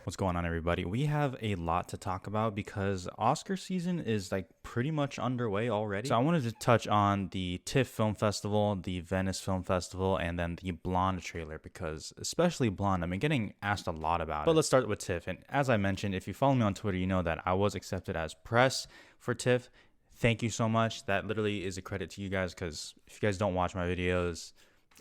What's going on, everybody? We have a lot to talk about because Oscar season is like pretty much underway already. So I wanted to touch on the Tiff Film Festival, the Venice Film Festival, and then the Blonde trailer because especially Blonde, I've been getting asked a lot about it. But let's start with Tiff. And as I mentioned, if you follow me on Twitter, you know that I was accepted as press for Tiff. Thank you so much. That literally is a credit to you guys because if you guys don't watch my videos,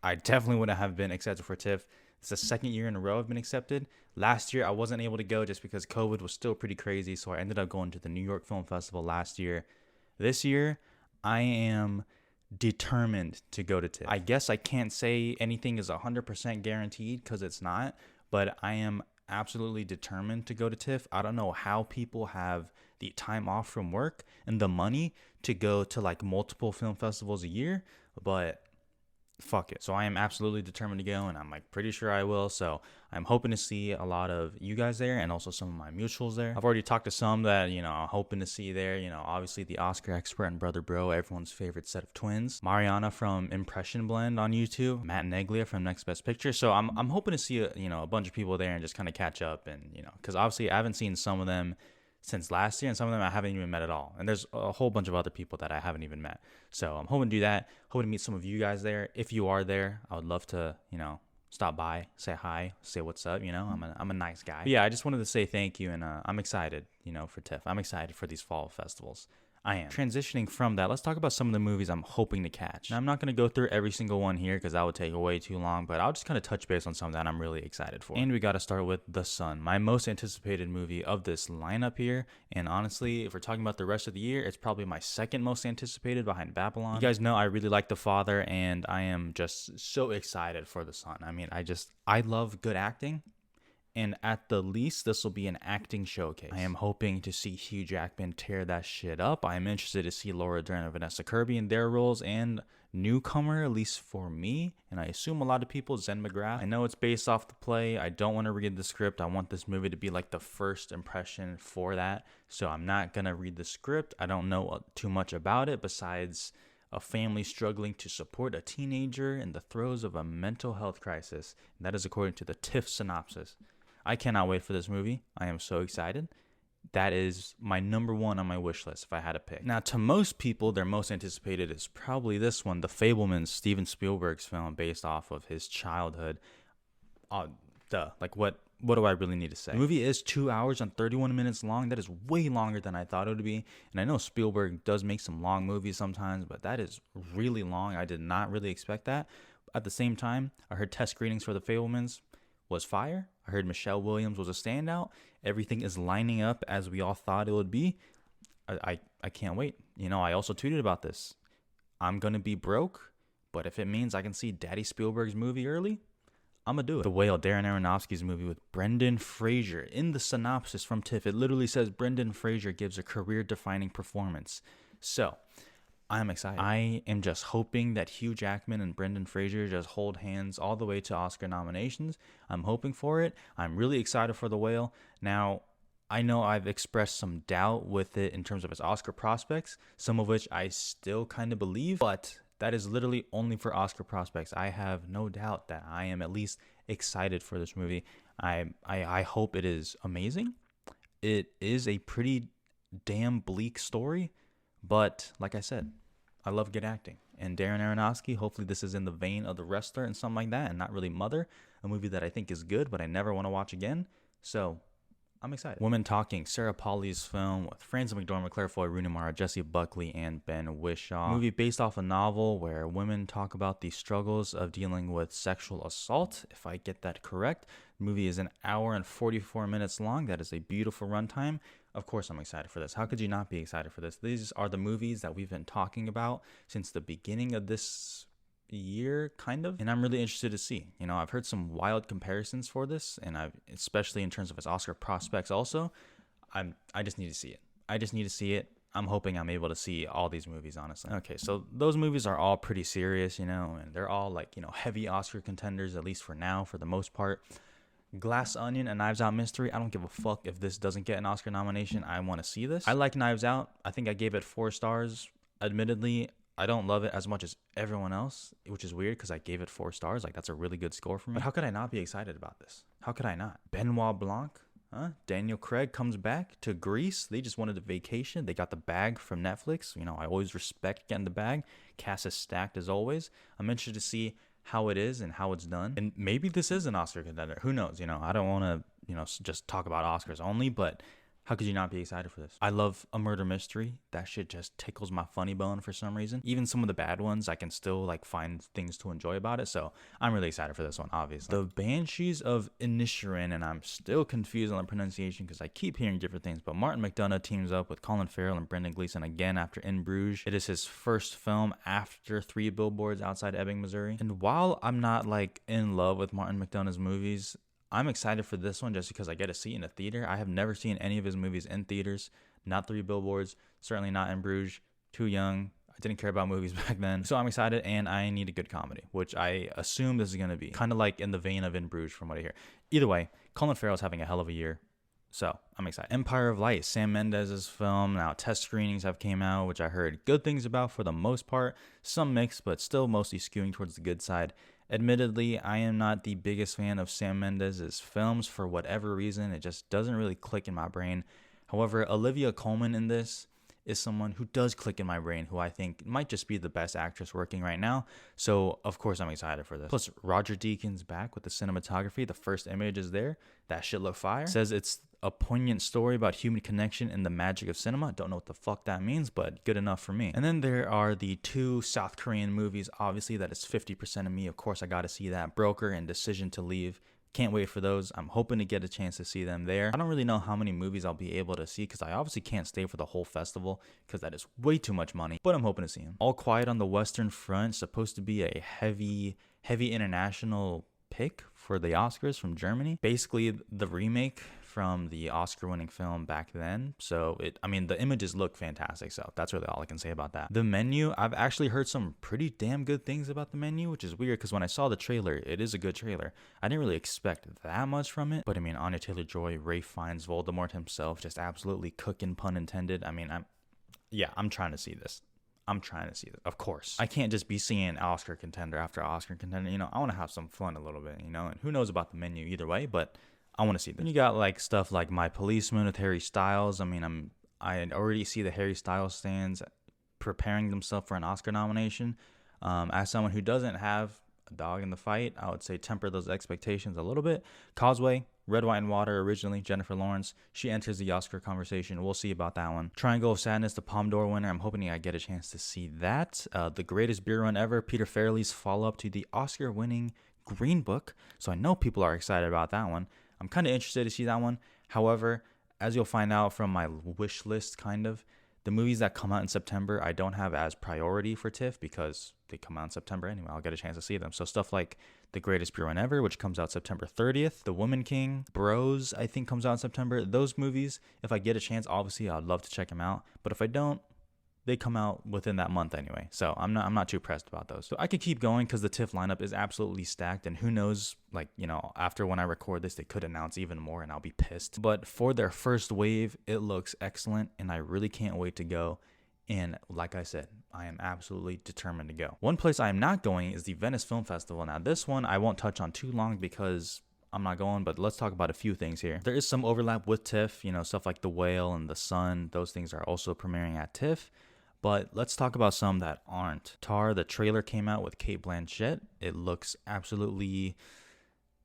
I definitely wouldn't have been accepted for Tiff. It's the second year in a row I've been accepted. Last year, I wasn't able to go just because COVID was still pretty crazy, so I ended up going to the New York Film Festival last year. This year, I am determined to go to TIFF. I guess I can't say anything is 100% guaranteed because it's not, but I am absolutely determined to go to TIFF. I don't know how people have the time off from work and the money to go to like multiple film festivals a year, but fuck it. So I am absolutely determined to go, and I'm like pretty sure I will. So I'm hoping to see a lot of you guys there and also some of my mutuals there. I've already talked to some that, I'm hoping to see there. Obviously the Oscar expert and brother bro, everyone's favorite set of twins. Mariana from Impression Blend on YouTube. Matt Neglia from Next Best Picture. So I'm hoping to see a bunch of people there and just kind of catch up and, because obviously I haven't seen some of them since last year, and some of them I haven't even met at all. And there's a whole bunch of other people that I haven't even met. So I'm hoping to do that. Hoping to meet some of you guys there. If you are there, I would love to, stop by, say hi, say what's up. I'm a nice guy. But yeah, I just wanted to say thank you, and I'm excited, for TIFF. I'm excited for these fall festivals. I am. Transitioning from that, let's talk about some of the movies I'm hoping to catch. Now, I'm not going to go through every single one here because that would take way too long, but I'll just kind of touch base on some that I'm really excited for. And we got to start with The Son, my most anticipated movie of this lineup here. And honestly, if we're talking about the rest of the year, it's probably my second most anticipated behind Babylon. You guys know I really like The Father, and I am just so excited for The Son. I mean, I love good acting. And at the least, this will be an acting showcase. I am hoping to see Hugh Jackman tear that shit up. I am interested to see Laura Dern and Vanessa Kirby in their roles, and newcomer, at least for me, and I assume a lot of people, Zen McGrath. I know it's based off the play. I don't want to read the script. I want this movie to be like the first impression for that. So I'm not going to read the script. I don't know too much about it besides a family struggling to support a teenager in the throes of a mental health crisis. And that is according to the Tiff synopsis. I cannot wait for this movie. I am so excited. That is my number one on my wish list if I had to pick. Now, to most people, their most anticipated is probably this one, The Fabelmans, Steven Spielberg's film based off of his childhood. Like, what do I really need to say? The movie is 2 hours and 31 minutes long. That is way longer than I thought it would be. And I know Spielberg does make some long movies sometimes, but that is really long. I did not really expect that. At the same time, I heard test screenings for The Fabelmans was fire. I heard Michelle Williams was a standout. Everything is lining up as we all thought it would be. I can't wait. I also tweeted about this. I'm going to be broke, but if it means I can see Daddy Spielberg's movie early, I'm going to do it. The Whale, Darren Aronofsky's movie with Brendan Fraser. In the synopsis from TIFF, it literally says Brendan Fraser gives a career-defining performance. So, I'm excited. I am just hoping that Hugh Jackman and Brendan Fraser just hold hands all the way to Oscar nominations. I'm hoping for it. I'm really excited for The Whale. Now, I know I've expressed some doubt with it in terms of its Oscar prospects, some of which I still kind of believe, but that is literally only for Oscar prospects. I have no doubt that I am at least excited for this movie. I hope it is amazing. It is a pretty damn bleak story, but like I said, I love good acting. And Darren Aronofsky, hopefully this is in the vein of The Wrestler and something like that, and not really Mother, a movie that I think is good, but I never want to watch again. So I'm excited. Women Talking, Sarah Polley's film with Frances McDormand, Claire Foy, Rooney Mara, Jessie Buckley, and Ben Whishaw. A movie based off a novel where women talk about the struggles of dealing with sexual assault, if I get that correct. The movie is an hour and 44 minutes long. That is a beautiful runtime. Of course I'm excited for this. How could you not be excited for this? These are the movies that we've been talking about since the beginning of this year, kind of, and I'm really interested to see. I've heard some wild comparisons for this, and especially in terms of its Oscar prospects also. I just need to see it. I just need to see it. I'm hoping I'm able to see all these movies, honestly. Okay, so those movies are all pretty serious, and they're all like, heavy Oscar contenders, at least for now, for the most part. Glass Onion and Knives Out Mystery, I don't give a fuck if this doesn't get an Oscar nomination. I want to see this. I like Knives Out. I think I gave it 4 stars. Admittedly, I don't love it as much as everyone else, which is weird because I gave it 4 stars. Like, that's a really good score for me. But how could I not be excited about this? How could I not? Benoit Blanc, Huh? Daniel Craig comes back to Greece. They just wanted a vacation. They got the bag from Netflix. I always respect getting the bag. Cast is stacked as always. I'm interested to see how it is and how it's done. And maybe this is an Oscar contender. Who knows? I don't want to, just talk about Oscars only, but how could you not be excited for this? I love a murder mystery. That shit just tickles my funny bone for some reason. Even some of the bad ones, I can still find things to enjoy about it. So I'm really excited for this one, obviously. The Banshees of Inisherin, and I'm still confused on the pronunciation because I keep hearing different things, but Martin McDonagh teams up with Colin Farrell and Brendan Gleeson again after In Bruges. It is his first film after 3 Billboards Outside Ebbing, Missouri. And while I'm not in love with Martin McDonagh's movies, I'm excited for this one just because I get to see it in a theater. I have never seen any of his movies in theaters. Not 3 Billboards, certainly not In Bruges. Too young. I didn't care about movies back then. So I'm excited, and I need a good comedy, which I assume this is going to be. Kind of in the vein of In Bruges from what I hear. Either way, Colin Farrell's having a hell of a year. So I'm excited. Empire of Light, Sam Mendes's film. Now test screenings have came out, which I heard good things about for the most part. Some mixed, but still mostly skewing towards the good side. Admittedly, I am not the biggest fan of Sam Mendes' films for whatever reason. It just doesn't really click in my brain. However, Olivia Colman in this is someone who does click in my brain, who I think might just be the best actress working right now. So, of course, I'm excited for this. Plus, Roger Deakins back with the cinematography. The first image is there. That shit look fire. Says it's a poignant story about human connection and the magic of cinema. Don't know what the fuck that means, but good enough for me. And then there are the 2 South Korean movies. Obviously, that is 50% of me. Of course, I got to see that. Broker and Decision to Leave. Can't wait for those. I'm hoping to get a chance to see them there. I don't really know how many movies I'll be able to see because I obviously can't stay for the whole festival because that is way too much money, but I'm hoping to see them. All Quiet on the Western Front, supposed to be a heavy international pick for the Oscars from Germany. Basically, the remake from the Oscar-winning film back then. So the images look fantastic. So that's really all I can say about that. The Menu, I've actually heard some pretty damn good things about The Menu, which is weird because when I saw the trailer, it is a good trailer. I didn't really expect that much from it, but Anya Taylor-Joy, Ralph Fiennes, Voldemort himself, just absolutely cooking, pun intended. I'm trying to see this. Of course. I can't just be seeing Oscar contender after Oscar contender. I want to have some fun a little bit, and who knows about The Menu either way, but I want to see this. Then you got stuff like My Policeman with Harry Styles. I already see the Harry Styles stands preparing themselves for an Oscar nomination. As someone who doesn't have a dog in the fight, I would say temper those expectations a little bit. Causeway, Red, White, and Water, originally Jennifer Lawrence. She enters the Oscar conversation. We'll see about that one. Triangle of Sadness, the Palme d'Or winner. I'm hoping I get a chance to see that. The Greatest Beer Run Ever, Peter Farrelly's follow-up to the Oscar-winning Green Book. So I know people are excited about that one. I'm kind of interested to see that one. However, as you'll find out from my wish list, the movies that come out in September, I don't have as priority for Tiff because they come out in September anyway. I'll get a chance to see them. So stuff like The Greatest Beer Run Ever, which comes out September 30th. The Woman King, Bros, I think comes out in September. Those movies, if I get a chance, obviously I'd love to check them out. But if I don't, they come out within that month anyway. So I'm not too pressed about those. So I could keep going because the TIFF lineup is absolutely stacked. And who knows, after when I record this, they could announce even more and I'll be pissed. But for their first wave, it looks excellent. And I really can't wait to go. And like I said, I am absolutely determined to go. One place I am not going is the Venice Film Festival. Now this one I won't touch on too long because I'm not going, but let's talk about a few things here. There is some overlap with TIFF, stuff like The Whale and The Sun. Those things are also premiering at TIFF. But let's talk about some that aren't. Tar, the trailer came out with Cate Blanchett. It looks absolutely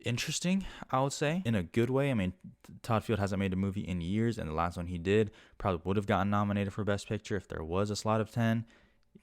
interesting, I would say, in a good way. Todd Field hasn't made a movie in years, and the last one he did probably would have gotten nominated for Best Picture if there was a slot of 10.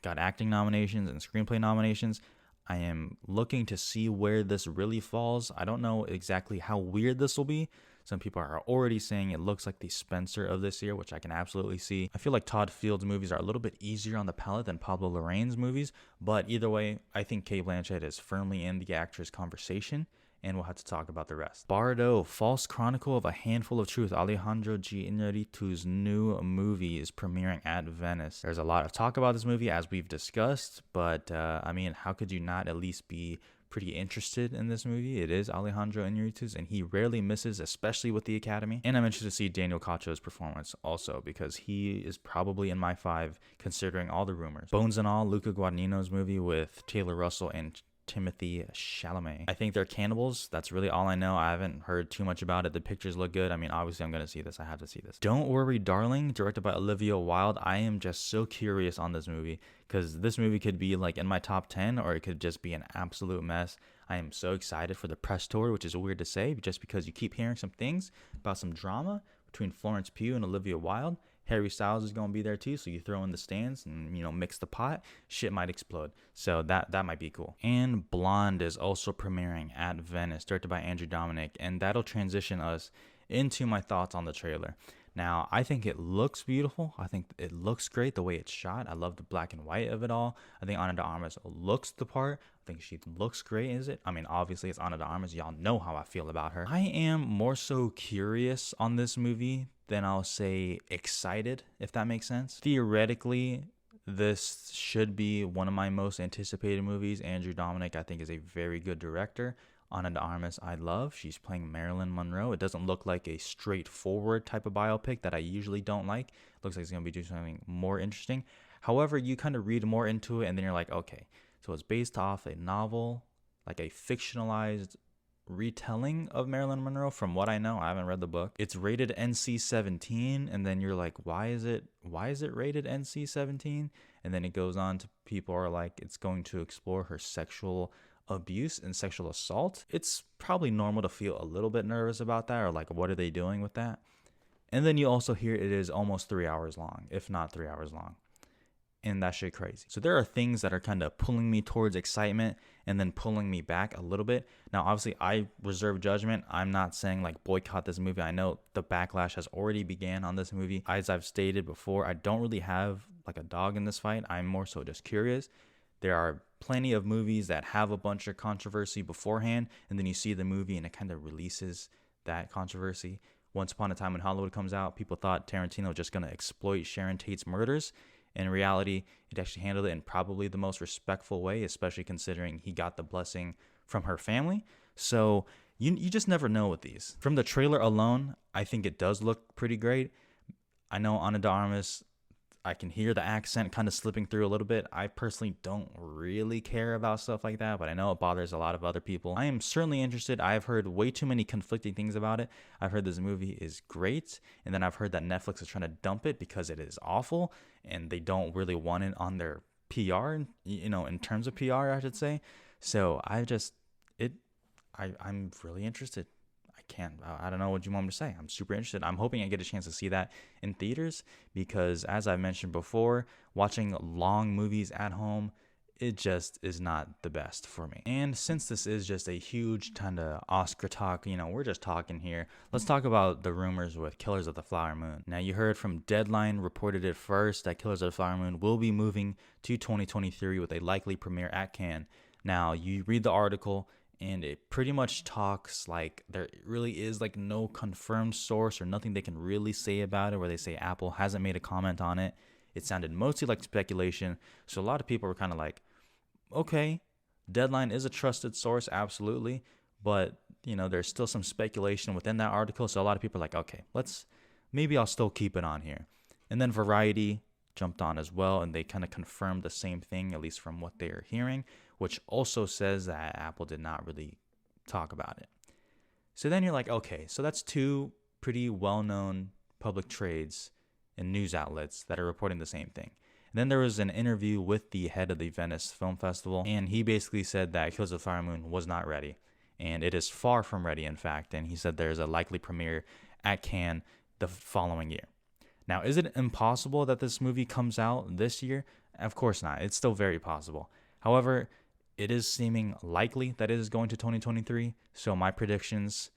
Got acting nominations and screenplay nominations. I am looking to see where this really falls. I don't know exactly how weird this will be. Some people are already saying it looks like the Spencer of this year, which I can absolutely see. I feel like Todd Field's movies are a little bit easier on the palette than Pablo Larraín's movies, but either way, I think Cate Blanchett is firmly in the actress conversation, and we'll have to talk about the rest. Bardo, False Chronicle of a Handful of Truth, Alejandro G. Iñárritu's new movie is premiering at Venice. There's a lot of talk about this movie, as we've discussed, but how could you not at least be pretty interested in this movie? It is Alejandro Iñárritu's, and he rarely misses, especially with the Academy. And I'm interested to see Daniel Cacho's performance also, because he is probably in my 5, considering all the rumors. Bones and All, Luca Guadagnino's movie with Taylor Russell and Timothy Chalamet. I think they're cannibals. That's really all I know. I haven't heard too much about it. The pictures look good. I mean, obviously I'm going to see this. I have to see this. Don't Worry Darling, directed by Olivia Wilde. I am just so curious on this movie because this movie could be like in my top 10 or it could just be an absolute mess. I am so excited for the press tour, which is weird to say just because you keep hearing some things about some drama between Florence Pugh and Olivia Wilde. Harry Styles is going to be there too, so you throw in the stands and, mix the pot, shit might explode. So that might be cool. And Blonde is also premiering at Venice, directed by Andrew Dominic, and that'll transition us into my thoughts on the trailer. Now, I think it looks beautiful. I think it looks great the way it's shot. I love the black and white of it all. I think Ana de Armas looks the part. I think she looks great, is it? I mean, obviously, it's Ana de Armas. Y'all know how I feel about her. I am more so curious on this movie than I'll say excited, if that makes sense. Theoretically, this should be one of my most anticipated movies. Andrew Dominic, I think, is a very good director. Ana de Armas, I love. She's playing Marilyn Monroe. It doesn't look like a straightforward type of biopic that I usually don't like. It looks like it's going to be doing something more interesting. However, you kind of read more into it, and then you're like, okay, so it's based off a novel, like a fictionalized retelling of Marilyn Monroe. From what I know, I haven't read the book. It's rated NC-17, and then you're like, why is it rated NC-17? And then it goes on to people are like, it's going to explore her sexual abuse and sexual assault. It's probably normal to feel a little bit nervous about that, or like, what are they doing with that? And then you also hear it is almost 3 hours long, if not 3 hours long. And that shit crazy. So there are things that are kind of pulling me towards excitement and then pulling me back a little bit. Now, obviously, I reserve judgment. I'm not saying like boycott this movie. I know the backlash has already began on this movie. As I've stated before, I don't really have like a dog in this fight. I'm more so just curious. There are plenty of movies that have a bunch of controversy beforehand, and then you see the movie and it kind of releases that controversy. Once Upon a Time in Hollywood comes out, people thought Tarantino was just going to exploit Sharon Tate's murders. In reality, it actually handled it in probably the most respectful way, especially considering he got the blessing from her family. So you just never know with these. From the trailer alone, I think it does look pretty great. I know Ana de Armas, I can hear the accent kind of slipping through a little bit. I personally don't really care about stuff like that, but I know it bothers a lot of other people. I am certainly interested. I've heard way too many conflicting things about it. I've heard this movie is great, and then I've heard that Netflix is trying to dump it because it is awful, and they don't really want it on their PR, in terms of PR, I should say. So I'm really interested. I don't know what you want me to say. I'm super interested. I'm hoping I get a chance to see that in theaters because, as I mentioned before, watching long movies at home, it just is not the best for me. And since this is just a huge kind of Oscar talk, we're just talking here. Let's talk about the rumors with Killers of the Flower Moon. Now, you heard from Deadline reported it first that Killers of the Flower Moon will be moving to 2023 with a likely premiere at Cannes. Now, you read the article, and it pretty much talks like there really is like no confirmed source or nothing they can really say about it, where they say Apple hasn't made a comment on it. It sounded mostly like speculation. So a lot of people were kind of like, okay, Deadline is a trusted source, absolutely. But, there's still some speculation within that article. So a lot of people are like, okay, maybe I'll still keep it on here. And then Variety jumped on as well, and they kind of confirmed the same thing, at least from what they are hearing, which also says that Apple did not really talk about it. So then you're like, okay, so that's two pretty well-known public trades and news outlets that are reporting the same thing. And then there was an interview with the head of the Venice Film Festival, and he basically said that Killers of the Flower Moon was not ready, and it is far from ready, in fact, and he said there's a likely premiere at Cannes the following year. Now, is it impossible that this movie comes out this year? Of course not. It's still very possible. However, it is seeming likely that it is going to 2023. So my predictions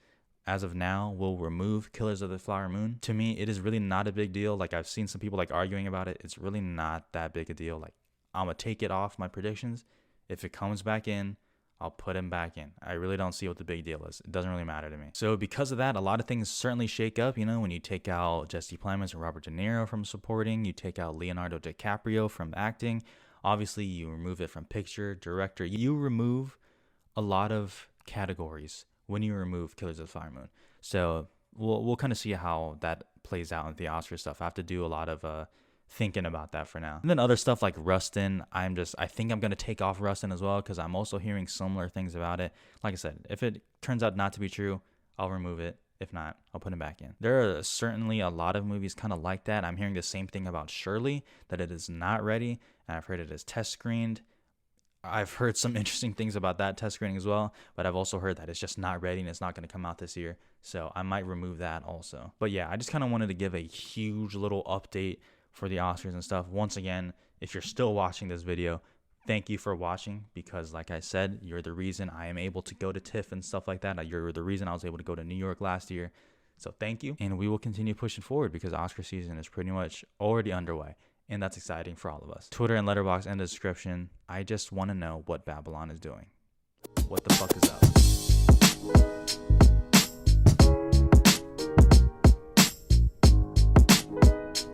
as of now will remove Killers of the Flower Moon. To me, it is really not a big deal. Like, I've seen some people like arguing about it. It's really not that big a deal. Like, I'm going to take it off my predictions. If it comes back in, I'll put him back in. I really don't see what the big deal is. It doesn't really matter to me. So because of that, a lot of things certainly shake up. When you take out Jesse Plemons and Robert De Niro from supporting, you take out Leonardo DiCaprio from acting. Obviously, you remove it from picture, director. You remove a lot of categories when you remove Killers of the Flower Moon. So we'll kind of see how that plays out in the Oscar stuff. I have to do a lot of thinking about that for now. And then other stuff like Rustin, I think I'm going to take off Rustin as well because I'm also hearing similar things about it. Like I said, if it turns out not to be true, I'll remove it. If not, I'll put it back in. There are certainly a lot of movies kind of like that. I'm hearing the same thing about Shirley, that it is not ready, and I've heard it is test screened. I've heard some interesting things about that test screening as well, but I've also heard that it's just not ready and it's not going to come out this year. So I might remove that also. But yeah, I just kind of wanted to give a huge little update for the Oscars and stuff. Once again, if you're still watching this video, thank you for watching, because like I said, you're the reason I am able to go to Tiff and stuff like that. You're the reason I was able to go to New York last year. So thank you. And we will continue pushing forward because Oscar season is pretty much already underway. And that's exciting for all of us. Twitter and Letterboxd in the description. I just want to know what Babylon is doing. What the fuck is up?